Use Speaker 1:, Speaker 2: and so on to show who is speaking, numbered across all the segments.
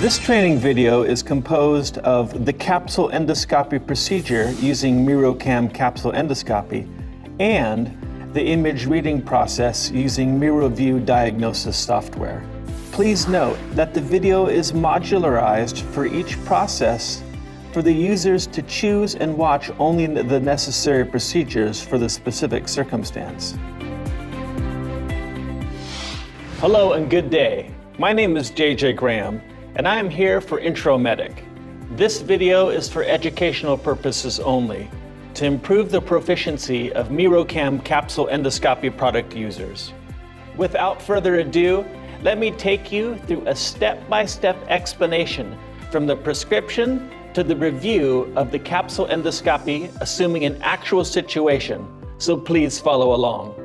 Speaker 1: This training video is composed of the capsule endoscopy procedure using MiroCam capsule endoscopy and the image reading process using MiroView diagnosis software. Please note that the video is modularized for each process for the users to choose and watch only the necessary procedures for the specific circumstance. Hello and good day. My name is JJ Graham, and I am here for Intro Medic. This video is for educational purposes only, to improve the proficiency of MiroCam capsule endoscopy product users. Without further ado, let me take you through a step-by-step explanation from the prescription to the review of the capsule endoscopy, assuming an actual situation, so please follow along.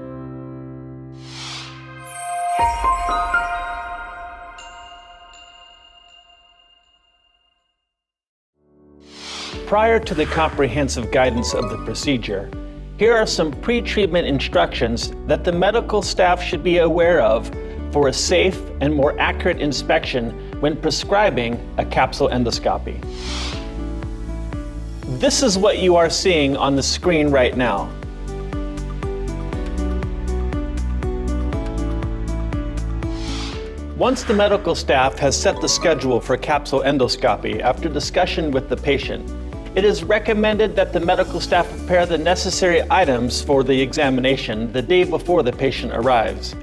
Speaker 1: Prior to the comprehensive guidance of the procedure, here are some pre-treatment instructions that the medical staff should be aware of for a safe and more accurate inspection when prescribing a capsule endoscopy. This is what you are seeing on the screen right now. Once the medical staff has set the schedule for capsule endoscopy after discussion with the patient, it is recommended that the medical staff prepare the necessary items for the examination the day before the patient arrives.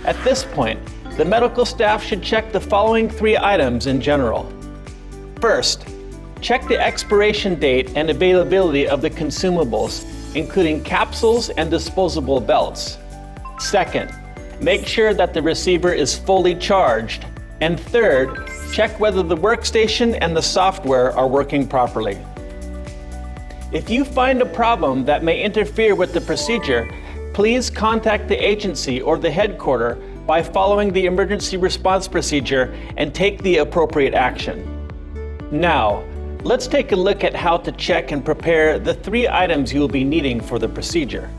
Speaker 1: At this point, the medical staff should check the following 3 items in general. First, check the expiration date and availability of the consumables, including capsules and disposable belts. Second, make sure that the receiver is fully charged. And third, check whether the workstation and the software are working properly. If you find a problem that may interfere with the procedure, please contact the agency or the headquarters by following the emergency response procedure and take the appropriate action. Now, let's take a look at how to check and prepare the 3 items you will be needing for the procedure.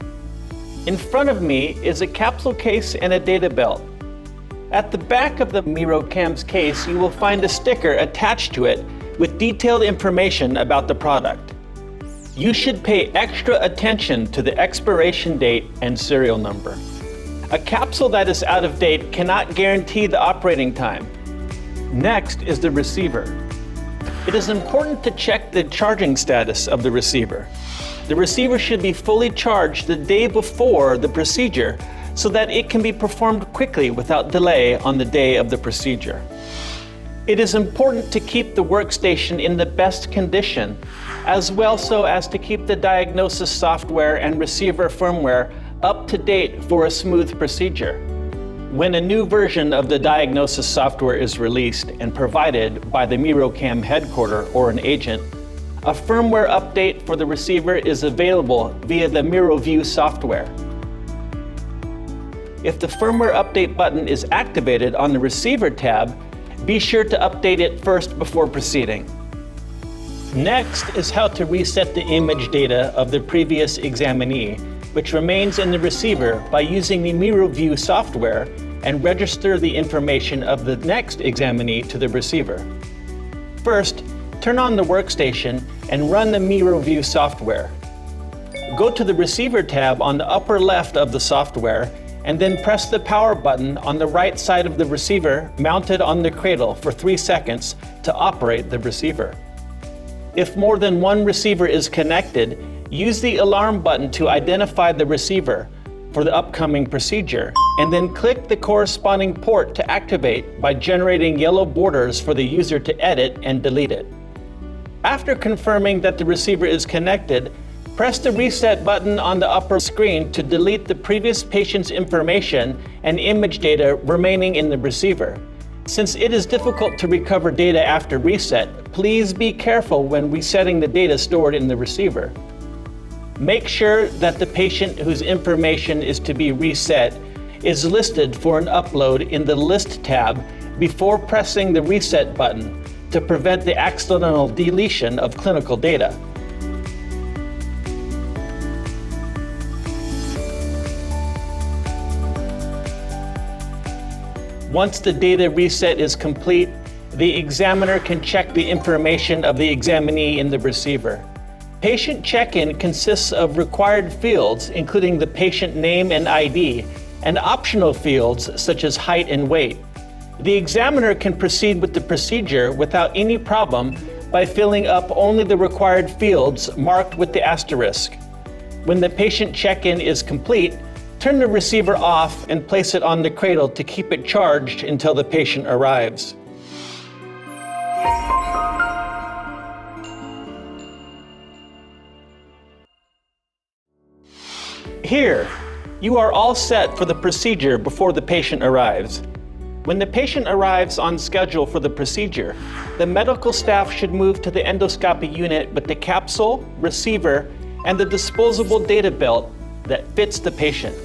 Speaker 1: In front of me is a capsule case and a data belt. At the back of the MiroCam's case, you will find a sticker attached to it with detailed information about the product. You should pay extra attention to the expiration date and serial number. A capsule that is out of date cannot guarantee the operating time. Next is the receiver. It is important to check the charging status of the receiver. The receiver should be fully charged the day before the procedure so that it can be performed quickly without delay on the day of the procedure. It is important to keep the workstation in the best condition, as well so as to keep the diagnosis software and receiver firmware up to date for a smooth procedure. When a new version of the diagnosis software is released and provided by the MiroCam headquarters or an agent, a firmware update for the receiver is available via the MiroView software. If the firmware update button is activated on the receiver tab, be sure to update it first before proceeding. Next is how to reset the image data of the previous examinee, which remains in the receiver by using the MiroView software, and register the information of the next examinee to the receiver. First, turn on the workstation and run the MiroView software. Go to the receiver tab on the upper left of the software and then press the power button on the right side of the receiver mounted on the cradle for 3 seconds to operate the receiver. If more than one receiver is connected, use the alarm button to identify the receiver for the upcoming procedure, and then click the corresponding port to activate by generating yellow borders for the user to edit and delete it. After confirming that the receiver is connected, press the reset button on the upper screen to delete the previous patient's information and image data remaining in the receiver. Since it is difficult to recover data after reset, please be careful when resetting the data stored in the receiver. Make sure that the patient whose information is to be reset is listed for an upload in the List tab before pressing the reset button to prevent the accidental deletion of clinical data. Once the data reset is complete, the examiner can check the information of the examinee in the receiver. Patient check-in consists of required fields, including the patient name and ID, and optional fields such as height and weight. The examiner can proceed with the procedure without any problem by filling up only the required fields marked with the asterisk. When the patient check-in is complete, turn the receiver off and place it on the cradle to keep it charged until the patient arrives. Here, you are all set for the procedure before the patient arrives. When the patient arrives on schedule for the procedure, the medical staff should move to the endoscopy unit with the capsule, receiver, and the disposable data belt that fits the patient.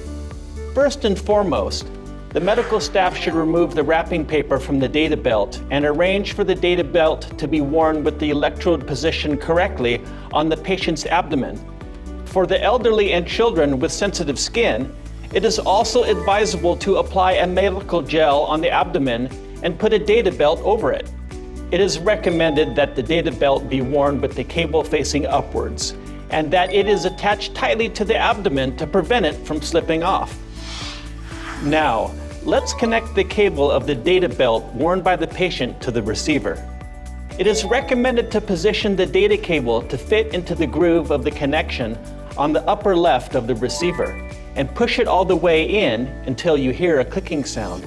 Speaker 1: First and foremost, the medical staff should remove the wrapping paper from the data belt and arrange for the data belt to be worn with the electrode positioned correctly on the patient's abdomen. For the elderly and children with sensitive skin, it is also advisable to apply a medical gel on the abdomen and put a data belt over it. It is recommended that the data belt be worn with the cable facing upwards and that it is attached tightly to the abdomen to prevent it from slipping off. Now, let's connect the cable of the data belt worn by the patient to the receiver. It is recommended to position the data cable to fit into the groove of the connection on the upper left of the receiver and push it all the way in until you hear a clicking sound.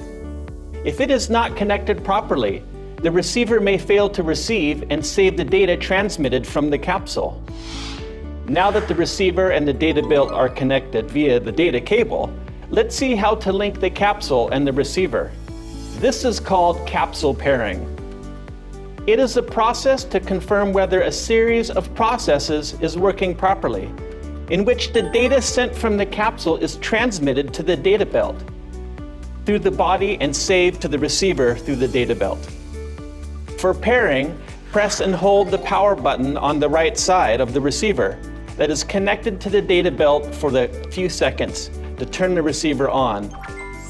Speaker 1: If it is not connected properly, the receiver may fail to receive and save the data transmitted from the capsule. Now that the receiver and the data belt are connected via the data cable, let's see how to link the capsule and the receiver. This is called capsule pairing. It is a process to confirm whether a series of processes is working properly, in which the data sent from the capsule is transmitted to the data belt through the body and saved to the receiver through the data belt. For pairing, press and hold the power button on the right side of the receiver that is connected to the data belt for the few seconds to turn the receiver on.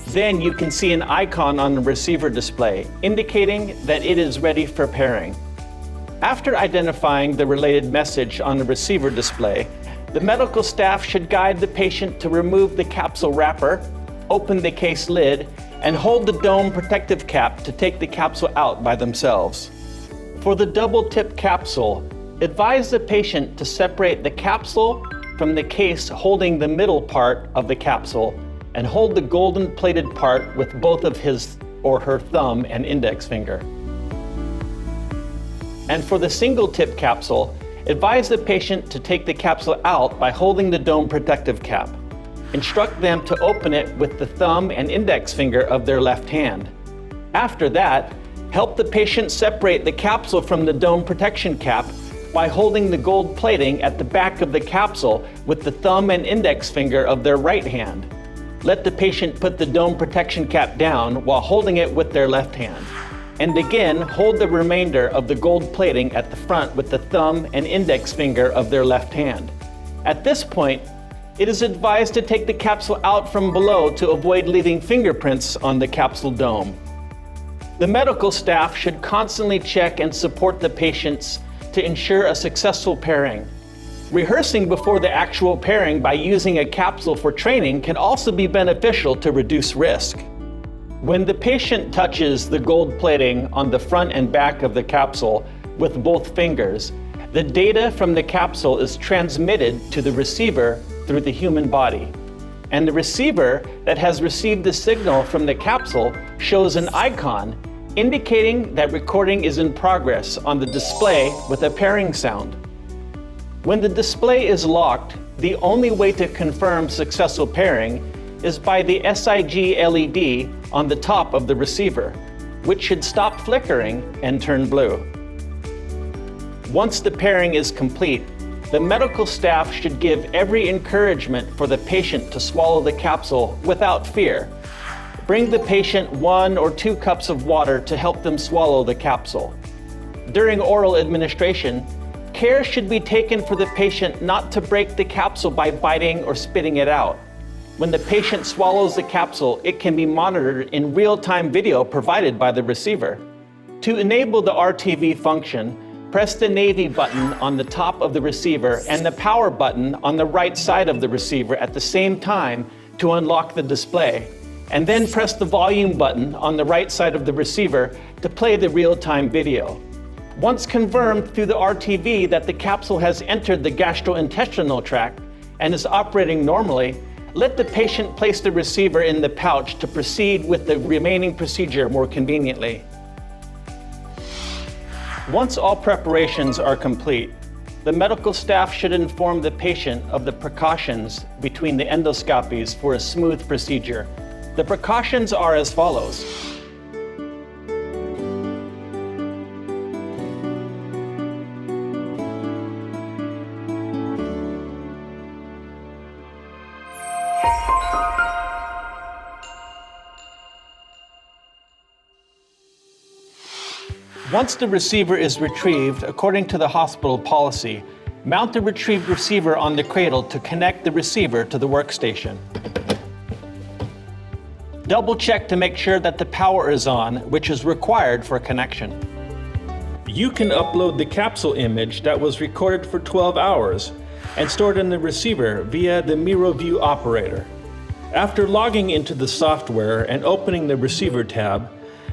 Speaker 1: Then you can see an icon on the receiver display indicating that it is ready for pairing. After identifying the related message on the receiver display, the medical staff should guide the patient to remove the capsule wrapper, open the case lid, and hold the dome protective cap to take the capsule out by themselves. For the double-tip capsule, advise the patient to separate the capsule from the case holding the middle part of the capsule and hold the golden plated part with both of his or her thumb and index finger. And for the single tip capsule, advise the patient to take the capsule out by holding the dome protective cap. Instruct them to open it with the thumb and index finger of their left hand. After that, help the patient separate the capsule from the dome protection cap by holding the gold plating at the back of the capsule with the thumb and index finger of their right hand. Let the patient put the dome protection cap down while holding it with their left hand. And again, hold the remainder of the gold plating at the front with the thumb and index finger of their left hand. At this point, it is advised to take the capsule out from below to avoid leaving fingerprints on the capsule dome. The medical staff should constantly check and support the patients to ensure a successful pairing. Rehearsing before the actual pairing by using a capsule for training can also be beneficial to reduce risk. When the patient touches the gold plating on the front and back of the capsule with both fingers, the data from the capsule is transmitted to the receiver through the human body. And the receiver that has received the signal from the capsule shows an icon indicating that recording is in progress on the display with a pairing sound. When the display is locked, the only way to confirm successful pairing is by the SIG LED on the top of the receiver, which should stop flickering and turn blue. Once the pairing is complete, the medical staff should give every encouragement for the patient to swallow the capsule without fear. Bring the patient 1 or 2 cups of water to help them swallow the capsule. During oral administration, care should be taken for the patient not to break the capsule by biting or spitting it out. When the patient swallows the capsule, it can be monitored in real-time video provided by the receiver. To enable the RTV function, press the navy button on the top of the receiver and the power button on the right side of the receiver at the same time to unlock the display, and then press the volume button on the right side of the receiver to play the real-time video. Once confirmed through the RTV that the capsule has entered the gastrointestinal tract and is operating normally, let the patient place the receiver in the pouch to proceed with the remaining procedure more conveniently. Once all preparations are complete, the medical staff should inform the patient of the precautions between the endoscopies for a smooth procedure. The precautions are as follows. Once the receiver is retrieved, according to the hospital policy, mount the retrieved receiver on the cradle to connect the receiver to the workstation. Double check to make sure that the power is on, which is required for connection. You can upload the capsule image that was recorded for 12 hours and stored in the receiver via the MiroView operator. After logging into the software and opening the receiver tab,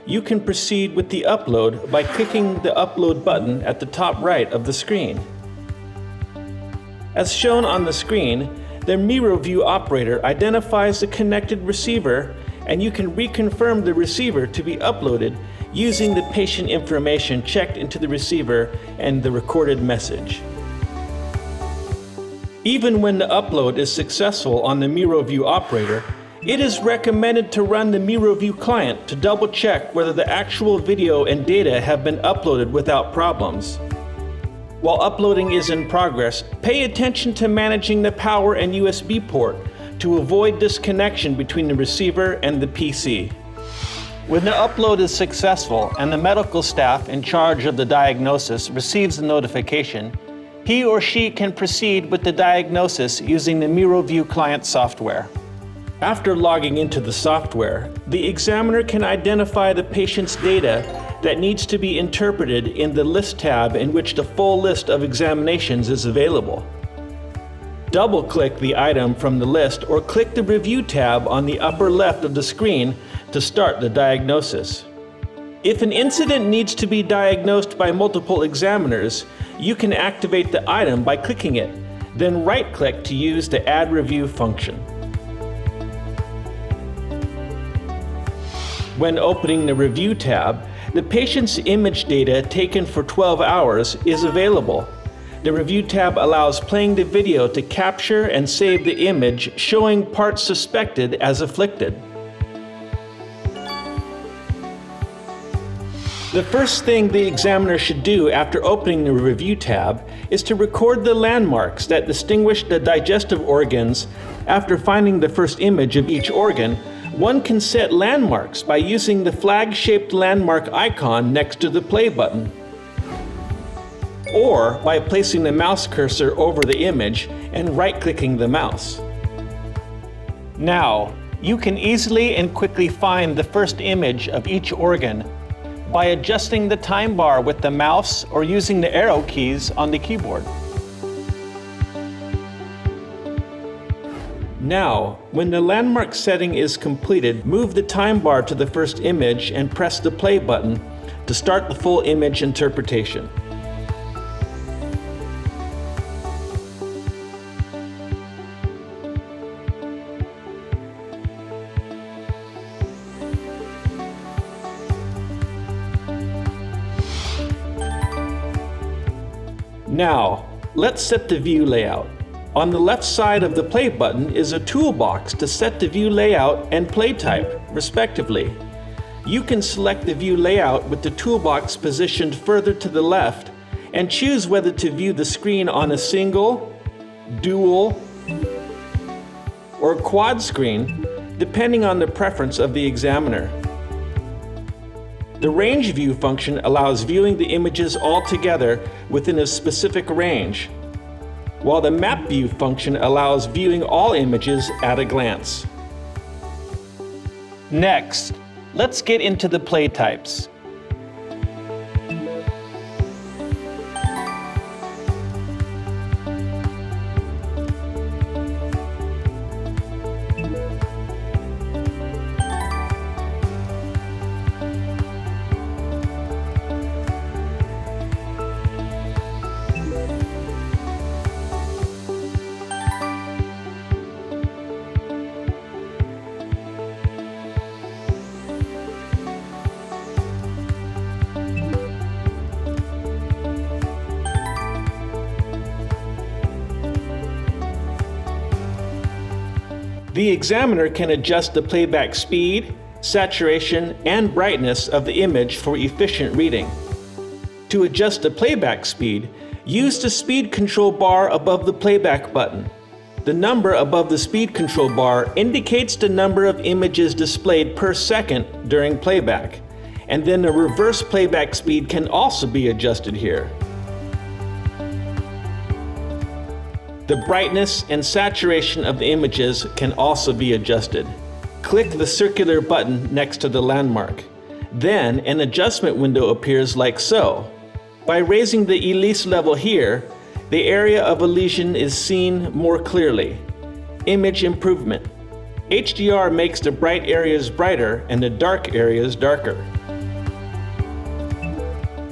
Speaker 1: you can proceed with the upload by clicking the upload button at the top right of the screen. As shown on the screen, the MiroView operator identifies the connected receiver, and you can reconfirm the receiver to be uploaded using the patient information checked into the receiver and the recorded message. Even when the upload is successful on the MiroView operator, it is recommended to run the MiroView client to double check whether the actual video and data have been uploaded without problems. While uploading is in progress, pay attention to managing the power and USB port to avoid disconnection between the receiver and the PC. When the upload is successful and the medical staff in charge of the diagnosis receives the notification, he or she can proceed with the diagnosis using the MiroView client software. After logging into the software, the examiner can identify the patient's data that needs to be interpreted in the List tab, in which the full list of examinations is available. Double-click the item from the list or click the Review tab on the upper left of the screen to start the diagnosis. If an incident needs to be diagnosed by multiple examiners, you can activate the item by clicking it, then right-click to use the Add Review function. When opening the Review tab, the patient's image data taken for 12 hours is available. The Review tab allows playing the video to capture and save the image showing parts suspected as afflicted. The first thing the examiner should do after opening the Review tab is to record the landmarks that distinguish the digestive organs. After finding the first image of each organ, one can set landmarks by using the flag-shaped landmark icon next to the play button, or by placing the mouse cursor over the image and right-clicking the mouse. Now, you can easily and quickly find the first image of each organ by adjusting the time bar with the mouse or using the arrow keys on the keyboard. Now, when the landmark setting is completed, move the time bar to the first image and press the play button to start the full image interpretation. Now, let's set the view layout. On the left side of the play button is a toolbox to set the view layout and play type, respectively. You can select the view layout with the toolbox positioned further to the left and choose whether to view the screen on a single, dual, or quad screen, depending on the preference of the examiner. The range view function allows viewing the images all together within a specific range, while the map view function allows viewing all images at a glance. Next, let's get into the play types. The examiner can adjust the playback speed, saturation, and brightness of the image for efficient reading. To adjust the playback speed, use the speed control bar above the playback button. The number above the speed control bar indicates the number of images displayed per second during playback, and then the reverse playback speed can also be adjusted here. The brightness and saturation of the images can also be adjusted. Click the circular button next to the landmark. Then an adjustment window appears like so. By raising the Elise level here, the area of a lesion is seen more clearly. Image improvement. HDR makes the bright areas brighter and the dark areas darker.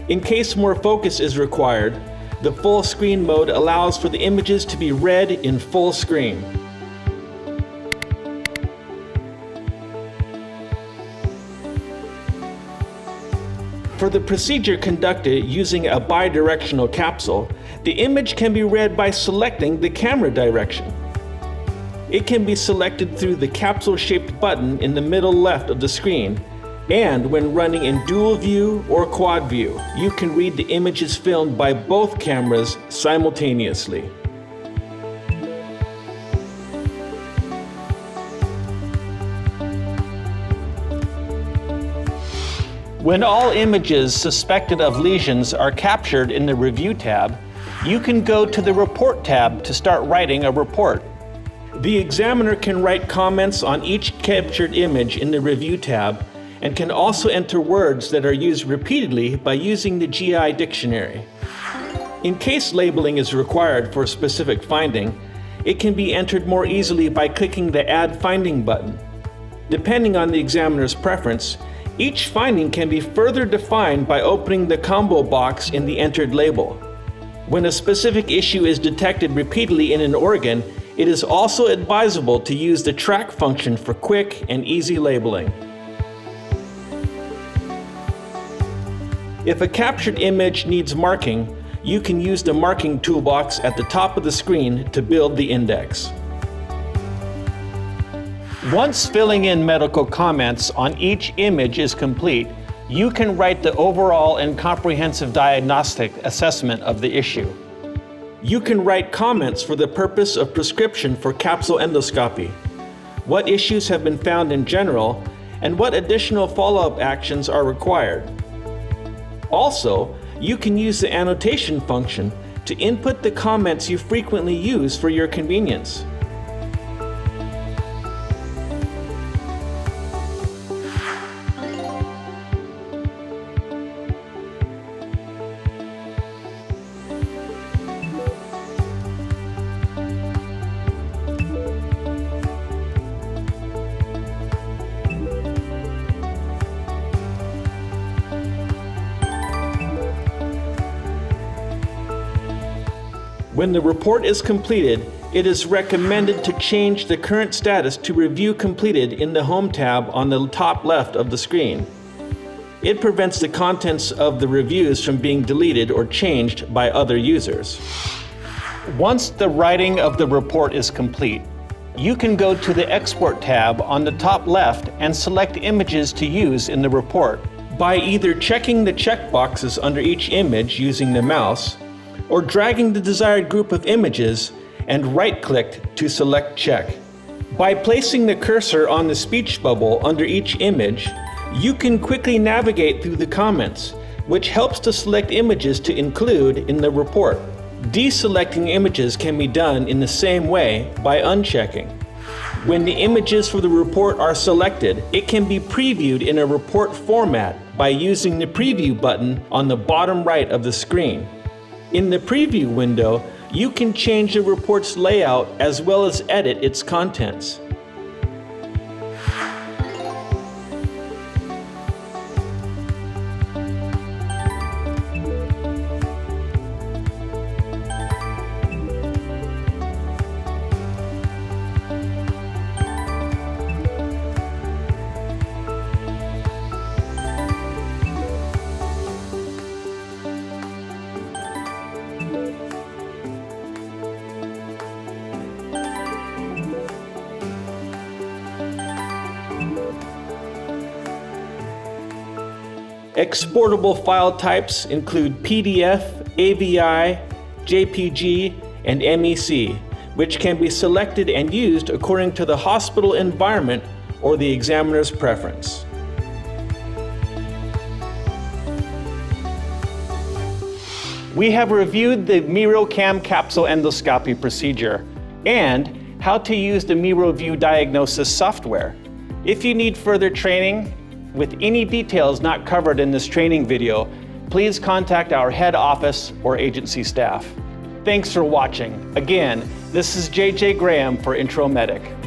Speaker 1: In case more focus is required, the full screen mode allows for the images to be read in full screen. For the procedure conducted using a bidirectional capsule, the image can be read by selecting the camera direction. It can be selected through the capsule-shaped button in the middle left of the screen, and when running in dual view or quad view, you can read the images filmed by both cameras simultaneously. When all images suspected of lesions are captured in the Review tab, you can go to the Report tab to start writing a report. The examiner can write comments on each captured image in the Review tab and can also enter words that are used repeatedly by using the GI dictionary. In case labeling is required for a specific finding, it can be entered more easily by clicking the Add Finding button. Depending on the examiner's preference, each finding can be further defined by opening the combo box in the entered label. When a specific issue is detected repeatedly in an organ, it is also advisable to use the track function for quick and easy labeling. If a captured image needs marking, you can use the marking toolbox at the top of the screen to build the index. Once filling in medical comments on each image is complete, you can write the overall and comprehensive diagnostic assessment of the issue. You can write comments for the purpose of prescription for capsule endoscopy, what issues have been found in general, and what additional follow-up actions are required. Also, you can use the annotation function to input the comments you frequently use for your convenience. When the report is completed, it is recommended to change the current status to Review Completed in the Home tab on the top left of the screen. It prevents the contents of the reviews from being deleted or changed by other users. Once the writing of the report is complete, you can go to the Export tab on the top left and select images to use in the report by either checking the checkboxes under each image using the mouse, or dragging the desired group of images and right-click to select check. By placing the cursor on the speech bubble under each image, you can quickly navigate through the comments, which helps to select images to include in the report. Deselecting images can be done in the same way by unchecking. When the images for the report are selected, it can be previewed in a report format by using the Preview button on the bottom right of the screen. In the preview window, you can change the report's layout as well as edit its contents. Exportable file types include PDF, AVI, JPG, and MEC, which can be selected and used according to the hospital environment or the examiner's preference. We have reviewed the MiroCam capsule endoscopy procedure and how to use the MiroView diagnosis software. If you need further training with any details not covered in this training video, please contact our head office or agency staff. Thanks for watching. Again, this is JJ Graham for Intro Medic.